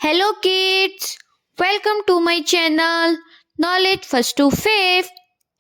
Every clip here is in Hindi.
Hello kids, welcome to my channel Knowledge First to Fifth.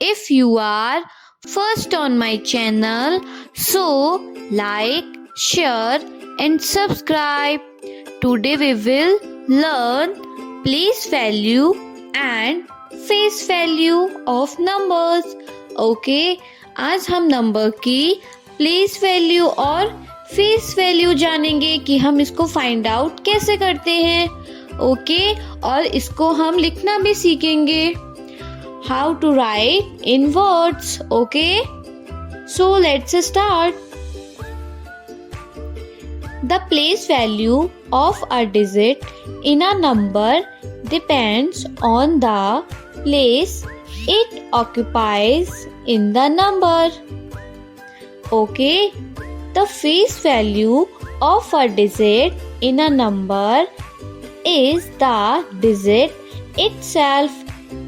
If you are first on my channel, so like, share and subscribe. Today we will learn place value and face value of numbers. Okay, आज हम नंबर की प्लेस वैल्यू और फेस वैल्यू जानेंगे कि हम इसको फाइंड आउट कैसे करते हैं. ओके और इसको हम लिखना भी सीखेंगे. How to write in words. Okay so let's start. The place value of a digit in a number depends on the place it occupies in the number. Okay, the face value of a digit in a number is the digit itself,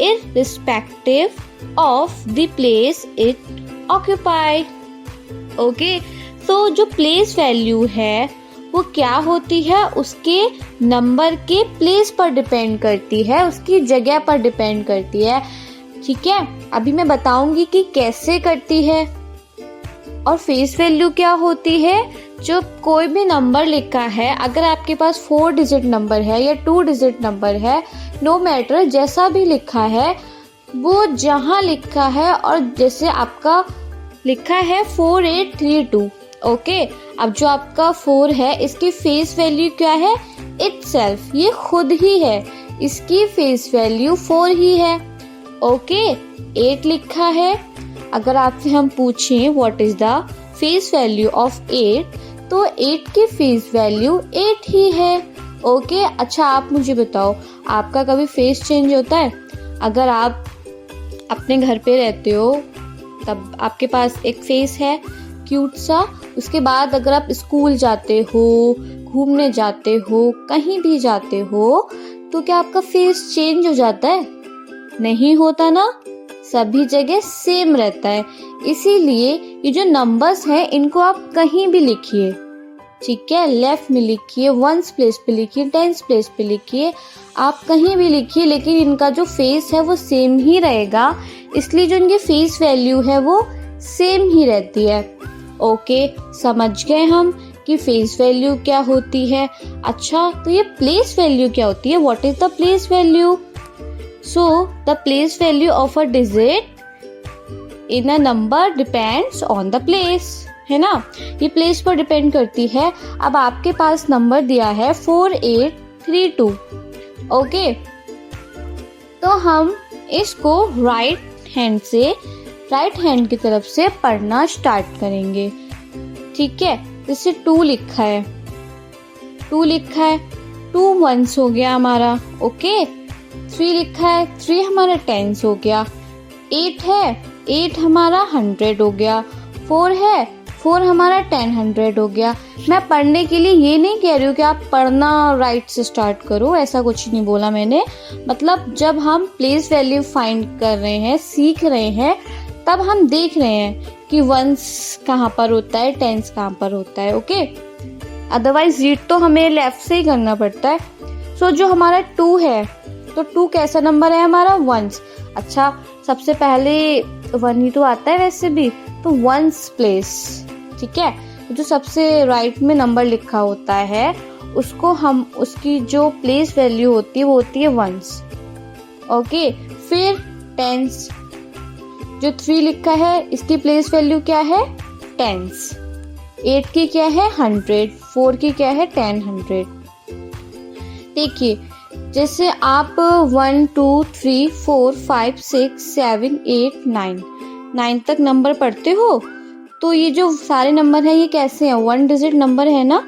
irrespective of the place it occupies. Okay, तो जो place value है वो क्या होती है, उसके नंबर के प्लेस पर डिपेंड करती है, उसकी जगह पर डिपेंड करती है. ठीक है, अभी मैं बताऊंगी कि कैसे करती है. और फेस वैल्यू क्या होती है, जो कोई भी नंबर लिखा है, अगर आपके पास 4 डिजिट नंबर है या 2 डिजिट नंबर है, नो मैटर जैसा भी लिखा है, वो जहां लिखा है और जैसे आपका लिखा है 4832. ओके, अब जो आपका 4 है इसकी फेस वैल्यू क्या है, इटसेल्फ, ये खुद ही है, इसकी फेस वैल्यू 4 ही है. ओके, 8 लिखा है, अगर आपसे हम पूछें what is the face value of 8, तो 8 की फेस वैल्यू 8 ही है. ओके, अच्छा आप मुझे बताओ, आपका कभी फेस चेंज होता है? अगर आप अपने घर पे रहते हो तब आपके पास एक फेस है क्यूट सा, उसके बाद अगर आप स्कूल जाते हो, घूमने जाते हो, कहीं भी जाते हो, तो क्या आपका फेस चेंज हो जाता है? नहीं होता ना, सभी जगह सेम रहता है. इसीलिए ये जो नंबर्स हैं इनको आप कहीं भी लिखिए. ठीक है, लेफ्ट में लिखिए, वंस प्लेस पे लिखिए, टेंस प्लेस पे लिखिए, आप कहीं भी लिखिए, लेकिन इनका जो फेस है वो सेम ही रहेगा. इसलिए जो इनकी फेस वैल्यू है वो सेम ही रहती है. ओके, समझ गए हम कि फेस वैल्यू क्या होती है. अच्छा, तो ये प्लेस वैल्यू क्या होती है, what is the place value? So, the place value of a digit in a number depends on the place. है ना, ये place पर डिपेंड करती है. अब आपके पास नंबर दिया है 4832. ओके, तो हम इसको राइट हैंड की तरफ से पढ़ना स्टार्ट करेंगे. ठीक है, जैसे 2 लिखा है, 2 वंस हो गया हमारा. ओके, 3 लिखा है, 3 हमारा टेंस हो गया. 8 है, 8 हमारा 100 हो गया. 4 है, 4 हमारा 10 हो गया. मैं पढ़ने के लिए ये नहीं कह रही हूँ कि आप पढ़ना राइट से स्टार्ट करो, ऐसा कुछ नहीं बोला मैंने. मतलब जब हम प्लेस वैल्यू फाइंड कर रहे हैं, सीख रहे हैं, तब हम देख रहे हैं कि वंस कहाँ पर होता है, टेंस कहाँ पर होता है. ओके, अदरवाइज रीड तो हमें लेफ्ट से ही करना पड़ता है. सो जो हमारा 2 है, तो 2 कैसा नंबर है हमारा, वंस. अच्छा, सबसे पहले 1 ही तो आता है वैसे भी, तो वंस प्लेस. ठीक है, जो सबसे राइट में नंबर लिखा होता है उसको हम, उसकी जो प्लेस वैल्यू होती है वो होती है वंस. ओके, फिर टेंस, जो 3 लिखा है इसकी प्लेस वैल्यू क्या है, टेंस. 8 की क्या है, 100. 4 की क्या है, 10. देखिए, जैसे आप 1 2 3 4 5 6 7 8 9 तक नंबर पढ़ते हो, तो ये जो सारे नंबर हैं ये कैसे हैं, 1 डिजिट नंबर है ना.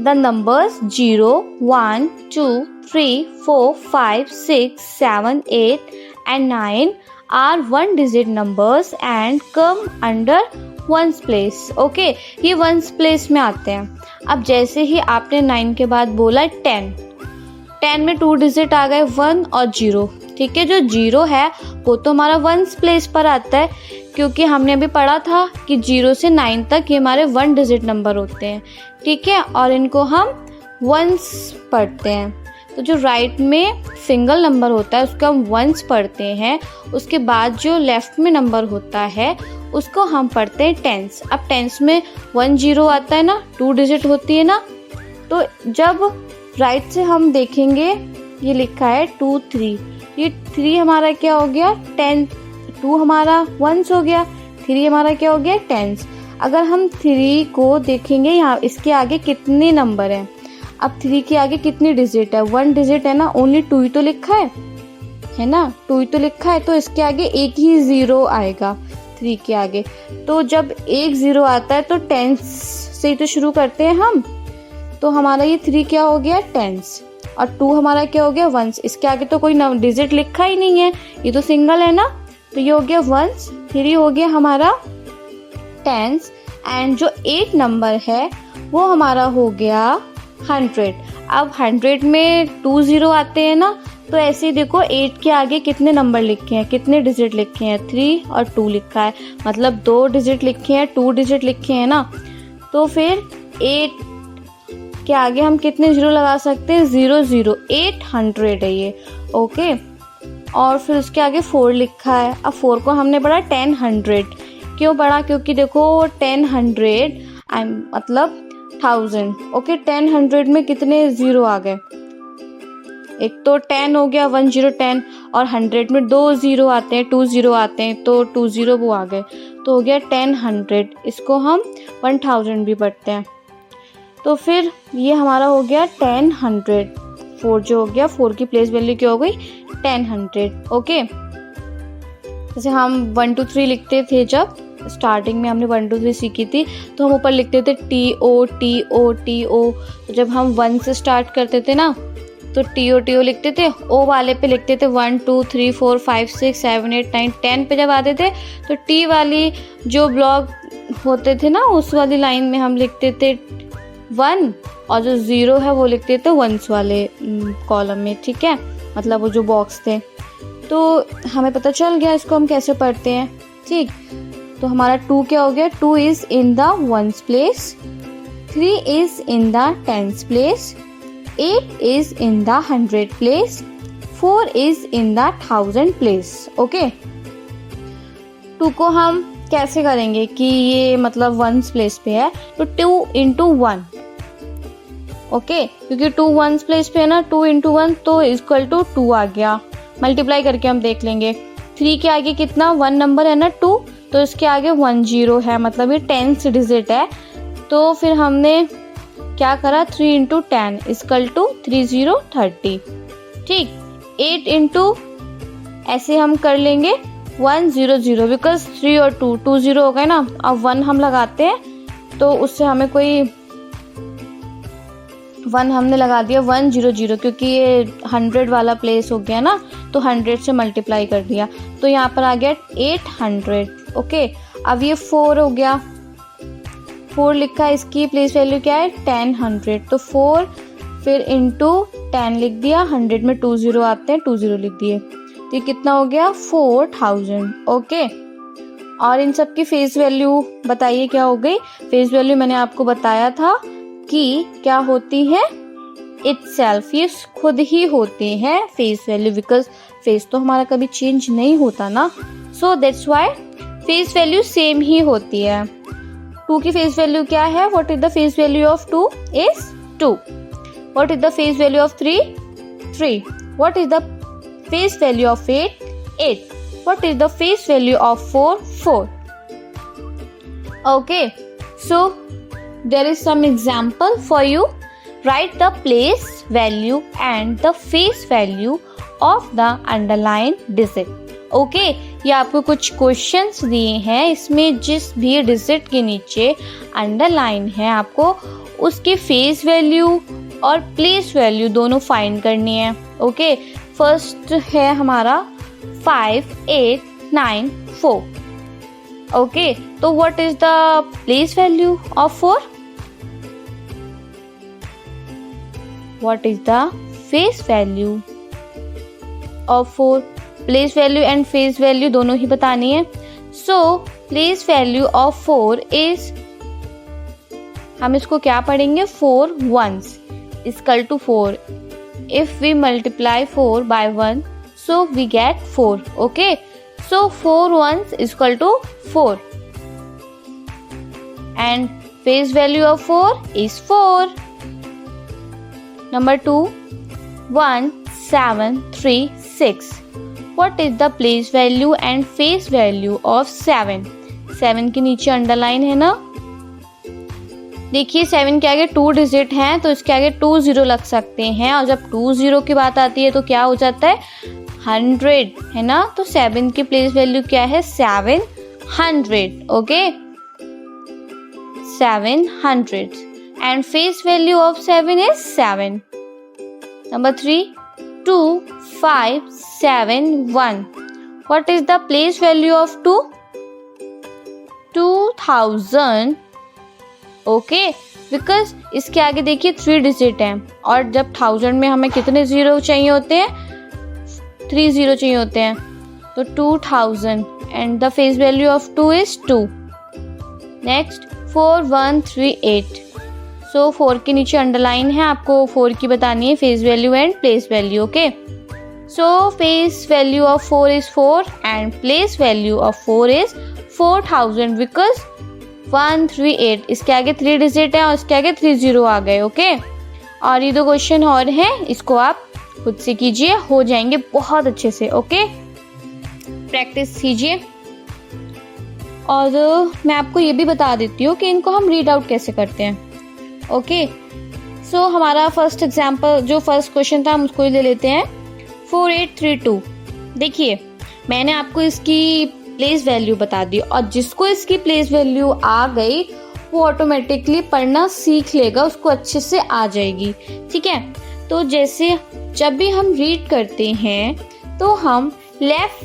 The numbers 0 1 2 3 4 5 6 7 8 and 9 are 1 digit numbers and come under ones place. Okay, ये ones place में आते हैं. अब जैसे ही आपने 9 के बाद बोला 10 में 2 डिजिट आ गए, 1 और 0. ठीक है, जो 0 है वो तो हमारा वंस प्लेस पर आता है, क्योंकि हमने अभी पढ़ा था कि 0 से 9 तक ये हमारे 1 डिजिट नंबर होते हैं. ठीक है, और इनको हम वंस पढ़ते हैं। तो जो राइट में सिंगल नंबर होता है उसको हम वंस पढ़ते हैं, उसके बाद जो लेफ्ट में नंबर होता है उसको हम पढ़ते हैं टेंस। अब टेंस में 1 0 आता है ना, 2 डिजिट होती है ना, तो जब राइट से हम देखेंगे ये लिखा है 2 3, ये 3 हमारा क्या हो गया 10, 2 हमारा वंस हो गया, 3 हमारा क्या हो गया टेंस। अगर हम 3 को देखेंगे यहाँ इसके आगे कितने नंबर हैं, अब 3 के आगे कितनी डिजिट है, 1 डिजिट है ना, ओनली 2 ही तो लिखा है ना, 2 ही तो लिखा है, तो इसके आगे एक ही 0 आएगा 3 के आगे। तो जब एक 0 आता है तो टेंस से ही तो शुरू करते हैं हम, तो हमारा ये 3 क्या हो गया टेंस, और 2 हमारा क्या हो गया वंस। इसके आगे तो कोई डिजिट लिखा ही नहीं है, ये तो सिंगल है ना, तो ये हो गया वंस, 3 हो गया हमारा टेंस, एंड जो 8 नंबर है वो हमारा हो गया 100। अब 100 में 2 0 आते हैं ना, तो ऐसे ही देखो 8 के आगे कितने नंबर लिखे हैं, कितने डिजिट लिखे हैं, 3 और 2 लिखा है, मतलब 2 डिजिट लिखे हैं, 2 डिजिट लिखे हैं ना, तो फिर 8 के आगे हम कितने 0 लगा सकते हैं, 0 0, 800 है ये, ओके। और फिर उसके आगे 4 लिखा है। अब 4 को हमने पढ़ा 1000, क्यों पढ़ा, क्योंकि देखो 1000 मतलब 1000, ओके। 1000 में कितने 0 आ गए, एक तो 10 हो गया 1 0 10, और 100 में 2 0 आते हैं, 2 0 आते हैं, तो 2 0 वो आ गए, तो हो गया 1000। इसको हम 1000 भी पढ़ते हैं। तो फिर ये हमारा हो गया 1000, 4 जो हो गया, 4 की प्लेस वैल्यू क्या हो गई 1000, ओके। जैसे हम 1 2 3 लिखते थे, जब स्टार्टिंग में हमने 1 2 3 सीखी थी, तो हम ऊपर लिखते थे TO TO TO। तो जब हम 1 से स्टार्ट करते थे ना, तो TO TO लिखते थे, O वाले पे लिखते थे 1 2 3 4 5 6 7 8 9 10 पे जब आते थे, तो T वाली जो ब्लॉक होते थे ना, उस वाली लाइन में हम लिखते थे 1, और जो 0 है वो लिखते थे वंस वाले कॉलम में, ठीक है, मतलब वो जो बॉक्स थे। तो हमें पता चल गया इसको हम कैसे पढ़ते हैं, ठीक। तो हमारा 2 क्या हो गया, 2 is in the ones place, 3 is in the tens place, 8 is in the 100 place, 4 is in the 1000 place, okay. 2 को हम कैसे करेंगे कि ये मतलब वंस प्लेस पे है, तो 2 into 1, ओके, क्योंकि 2 वंस प्लेस पे है ना, 2 into 1 तो इक्वल टू 2 आ गया। मल्टीप्लाई करके हम देख लेंगे, 3 के आगे कितना 1 नंबर है ना 2, तो इसके आगे 1 0 है, मतलब ये 10th डिजिट है। तो फिर हमने क्या करा, 3 into 10 इक्वल टू 3 0 30, ठीक। 8 into ऐसे हम कर लेंगे 1 0 0, बिकॉज 3 और 2 2 0 हो गए ना, अब 1 हम लगाते हैं, तो उससे हमें कोई 1 हमने लगा दिया 1 0 0, क्योंकि ये 100 वाला प्लेस हो गया ना, तो 100 से मल्टीप्लाई कर दिया, तो यहाँ पर आ गया 800, ओके। अब ये 4 हो गया, 4 लिखा है, इसकी प्लेस वैल्यू क्या है 1000, तो 4 फिर इंटू 10 लिख दिया, 100 में 2 0 आते हैं, 2 0 लिख दिए, तो ये कितना हो गया 4000, ओके। और इन सब की फेस वैल्यू बताइए क्या हो गई। फेस वैल्यू मैंने आपको बताया था कि क्या होती है, इटसेल्फ, ये खुद ही होते हैं फेस वैल्यू, बिकॉज फेस तो हमारा कभी चेंज नहीं होता ना, so that's why face value same ही होती है। 2 की फेस वैल्यू क्या है, what is the face value of 2 is 2, what is the face value of 3 3, what is the face value of 8 8, what is the face value of 4 4, okay, so there is some example for you. Write the place value and the face value of the underlined digit. Okay, ये आपको कुछ क्वेश्चंस दिए हैं, इसमें जिस भी डिजिट के नीचे अंडरलाइन है आपको उसके फेस वैल्यू और प्लेस वैल्यू दोनों फाइंड करनी है, ओके। फर्स्ट है हमारा 5 8 9 4, ओके। तो what is the place value of 4, what is the face value of 4, place value and face value दोनों ही बतानी है। so place value of 4 is, हम इसको क्या पढ़ेंगे 4 ones, equal to 4. If we multiply 4 by 1, so we get 4. Okay, so 4 ones is equal to 4, and face value of 4 is 4. Number 2, 1 7 3 6. What is the place value and face value of 7? 7 के नीचे अंडरलाइन है ना, देखिए 7 के आगे 2 डिजिट हैं तो इसके आगे 2 0 लग सकते हैं, और जब 2 0 की बात आती है तो क्या हो जाता है 100 है ना, तो 7 की प्लेस वैल्यू क्या है 700. Okay, 700 and face value of 7 is 7. Number 3, 2 5 7 1. What is the place value of 2? 2000. Okay, because इसके आगे देखिए 3 डिजिट हैं, और जब 1000 में हमें कितने जीरो चाहिए होते हैं 3 जीरो चाहिए होते हैं, तो 2000 and the face value of 2 is 2. Next 4138. सो 4 के नीचे अंडरलाइन है, आपको 4 की बतानी है face value and place value. Okay, so face value of 4 is 4 and place value of 4 is 4000 because 138 इसके आगे 3 डिजिट है और इसके आगे 3 जीरो आ गए. ओके, और ये 2 क्वेश्चन और हैं, इसको आप खुद से कीजिए, हो जाएंगे बहुत अच्छे से. ओके, प्रैक्टिस कीजिए. और मैं आपको ये भी बता देती हूँ कि इनको हम रीड आउट कैसे करते हैं. ओके, सो हमारा फर्स्ट एग्जाम्पल जो फर्स्ट क्वेश्चन था हम उसको ही ले लेते हैं. 4832. देखिए मैंने आपको इसकी प्लेस वैल्यू बता दी, और जिसको इसकी प्लेस वैल्यू आ गई वो ऑटोमेटिकली पढ़ना सीख लेगा, उसको अच्छे से आ जाएगी. ठीक है, तो जैसे जब भी हम रीड करते हैं तो हम लेफ्ट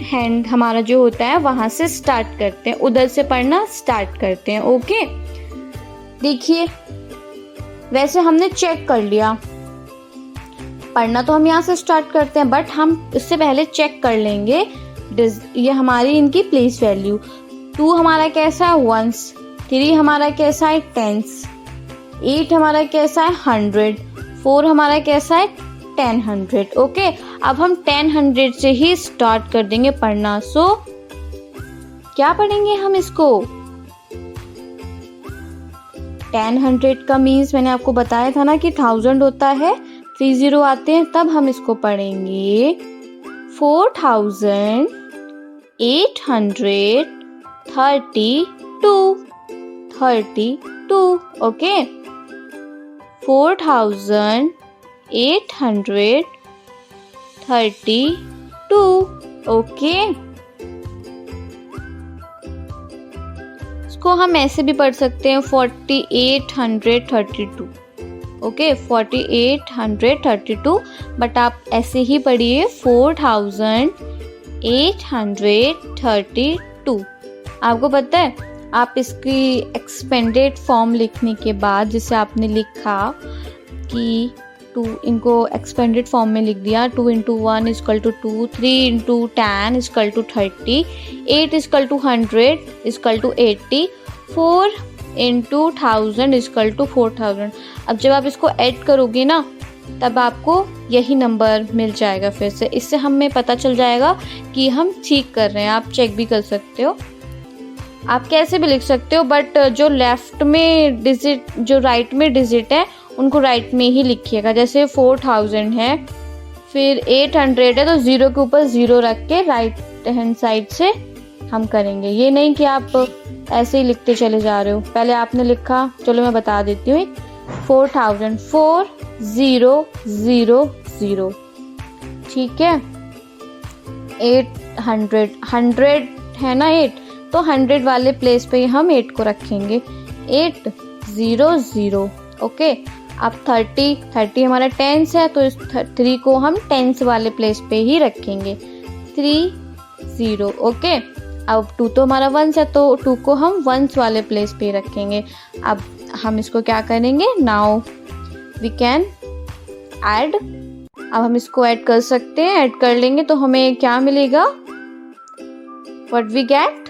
हैंड हमारा जो होता है वहां से स्टार्ट करते हैं, उधर से पढ़ना स्टार्ट करते हैं. ओके, देखिए वैसे हमने चेक कर लिया, पढ़ना तो हम यहाँ से स्टार्ट करते हैं, बट हम इससे पहले चेक कर लेंगे ये हमारी इनकी प्लेस वैल्यू. 2 हमारा कैसा है 1s, 3 हमारा कैसा है 10s, 8 हमारा कैसा है 100, 4 हमारा कैसा है 1000. ओके, अब हम 1000 से ही स्टार्ट कर देंगे पढ़ना. सो क्या पढ़ेंगे हम इसको 1000 का मीन्स मैंने आपको बताया था ना कि 1000 होता है, 3 जीरो आते हैं, तब हम इसको पढ़ेंगे 4832. ओके, 4832. ओके, इसको हम ऐसे भी पढ़ सकते हैं 4832. ओके, 4832, बट आप ऐसे ही पढ़िए 4832. आपको पता है आप इसकी एक्सपेंडेड फॉर्म लिखने के बाद, जिसे आपने लिखा कि 2 इनको एक्सपेंडेड फॉर्म में लिख दिया, 2 into 1 is equal to 2, 3 into 10 is equal to 30, 8 is equal to 100 is equal to 80, 4 into 1000 is equal to 4000. अब जब आप इसको ऐड करोगे ना तब आपको यही नंबर मिल जाएगा फिर से. इससे हमें पता चल जाएगा कि हम ठीक कर रहे हैं. आप चेक भी कर सकते हो, आप कैसे भी लिख सकते हो, बट जो लेफ्ट में डिजिट जो राइट में डिजिट है उनको राइट में ही लिखिएगा. जैसे 4000 है, फिर 800 है, तो 0 के ऊपर 0 रख के राइट हैंड साइड से हम करेंगे. ये नहीं कि आप ऐसे ही लिखते चले जा रहे हो. पहले आपने लिखा, चलो मैं बता देती हूँ, 4000 4000. ठीक है, 800 100 है ना 8, तो 100 वाले प्लेस पे हम 8 को रखेंगे, 800. ओके, अब 30 हमारा 10s है, तो इस 3 को हम 10s वाले प्लेस पे ही रखेंगे, 30. ओके, अब 2 तो हमारा 1s है, तो 2 को हम 1s वाले प्लेस पे ही रखेंगे. अब हम इसको क्या करेंगे, नाउ वी कैन ऐड. अब हम इसको ऐड कर सकते हैं, ऐड कर लेंगे तो हमें क्या मिलेगा, व्हाट वी गेट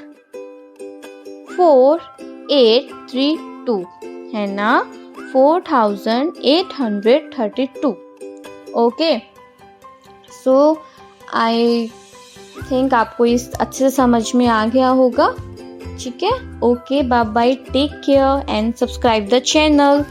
4832 है ना, 4832. ओके, सो आई थिंक आपको इस अच्छे से समझ में आ गया होगा. ठीक है, okay, bye bye, take care and subscribe the channel.